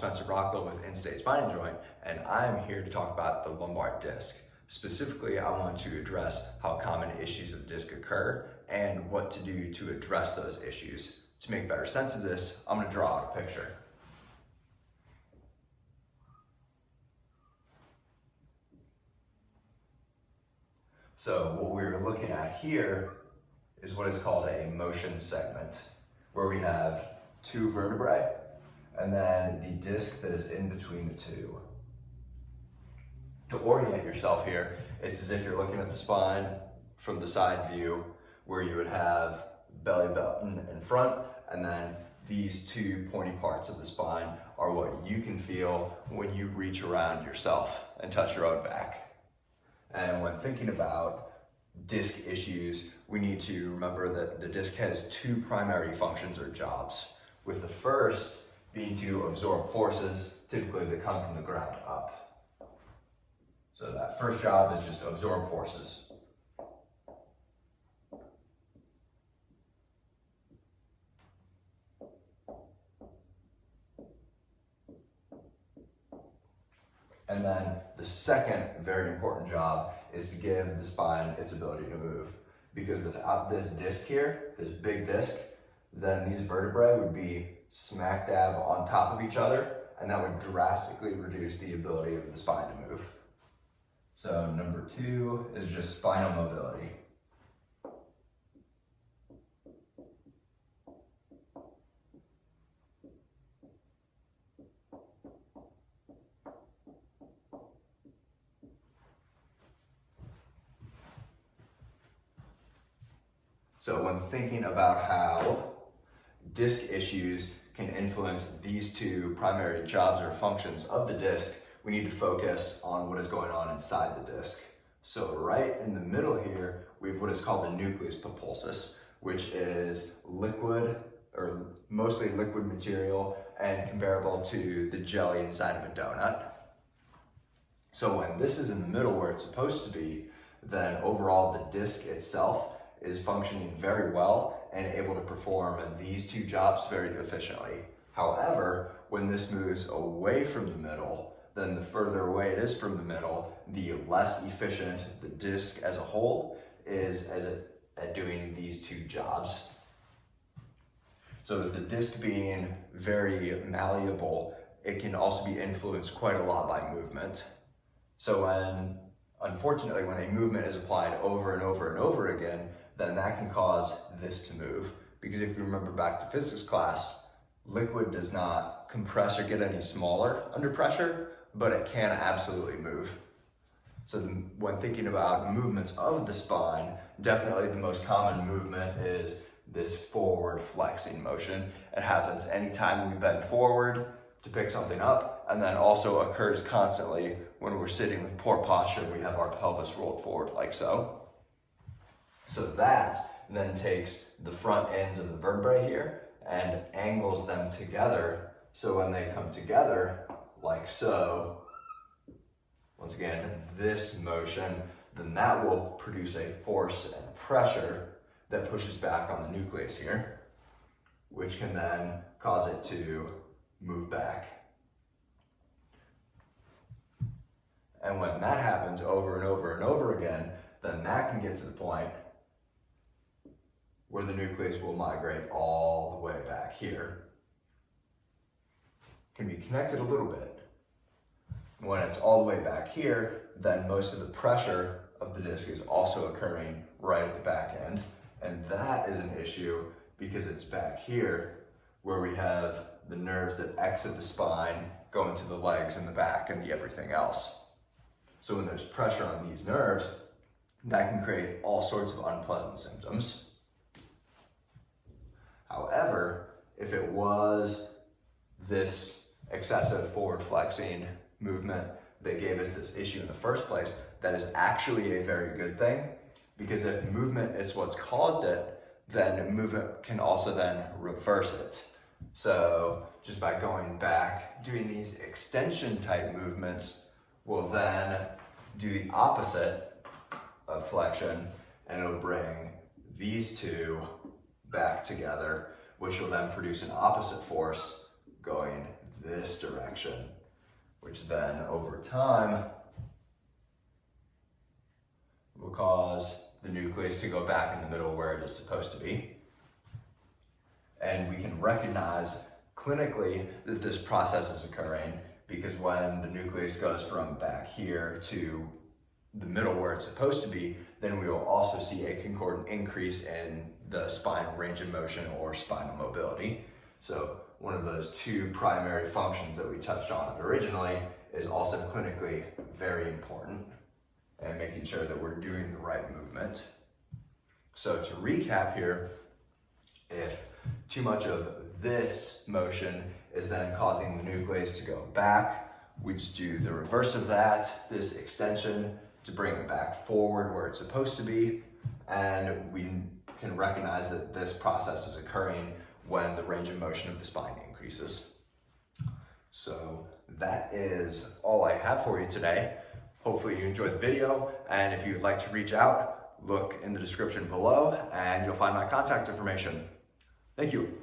Spencer Brauchla with In-State Spine and Joint, and I'm here to talk about the lumbar disc. Specifically, I want to address how common issues of disc occur and what to do to address those issues. To make better sense of this, I'm going to draw out a picture. So what we're looking at here is what is called a motion segment, where we have two vertebrae and then the disc that is in between the two. To orient yourself here, it's as if you're looking at the spine from the side view, where you would have belly button in front, and then these two pointy parts of the spine are what you can feel when you reach around yourself and touch your own back. And when thinking about disc issues, we need to remember that the disc has two primary functions or jobs, with the first being to absorb forces, typically that come from the ground up. So that first job is just to absorb forces. And then the second very important job is to give the spine its ability to move. Because without this disc here, this big disc, then these vertebrae would be smack dab on top of each other, and that would drastically reduce the ability of the spine to move. So number 2 is just spinal mobility. So when thinking about how disc issues can influence these two primary jobs or functions of the disc, we need to focus on what is going on inside the disc. So right in the middle here, we have what is called the nucleus pulposus, which is liquid or mostly liquid material and comparable to the jelly inside of a donut. So when this is in the middle where it's supposed to be, then overall the disc itself is functioning very well and able to perform these two jobs very efficiently. However, when this moves away from the middle, then the further away it is from the middle, the less efficient the disc as a whole is at doing these two jobs. So with the disc being very malleable, it can also be influenced quite a lot by movement. So unfortunately, when a movement is applied over and over and over again, then that can cause this to move. Because if you remember back to physics class, liquid does not compress or get any smaller under pressure, but it can absolutely move. So when thinking about movements of the spine, definitely the most common movement is this forward flexing motion. It happens anytime we bend forward to pick something up, and then also occurs constantly when we're sitting with poor posture. We have our pelvis rolled forward like so. So that then takes the front ends of the vertebrae here and angles them together. So when they come together like so, once again, this motion, then that will produce a force and pressure that pushes back on the nucleus here, which can then cause it to move back. And when that happens over and over and over again, then that can get to the point where the nucleus will migrate all the way back here. Can be connected a little bit. When it's all the way back here, then most of the pressure of the disc is also occurring right at the back end. And that is an issue because it's back here where we have the nerves that exit the spine, go into the legs and the back and the everything else. So when there's pressure on these nerves, that can create all sorts of unpleasant symptoms. However, if it was this excessive forward flexing movement that gave us this issue in the first place, that is actually a very good thing, because if movement is what's caused it, then movement can also then reverse it. So just by going back, doing these extension type movements will then do the opposite of flexion, and it'll bring these two back together, which will then produce an opposite force going this direction, which then over time will cause the nucleus to go back in the middle where it is supposed to be. And we can recognize clinically that this process is occurring because when the nucleus goes from back here to the middle where it's supposed to be, then we will also see a concordant increase in the spine range of motion or spinal mobility. So one of those two primary functions that we touched on originally is also clinically very important, and making sure that we're doing the right movement. So to recap here, if too much of this motion is then causing the nucleus to go back, we just do the reverse of that, this extension, to bring it back forward where it's supposed to be. And we can recognize that this process is occurring when the range of motion of the spine increases. So that is all I have for you today. Hopefully you enjoyed the video, and if you'd like to reach out, look in the description below and you'll find my contact information. Thank you.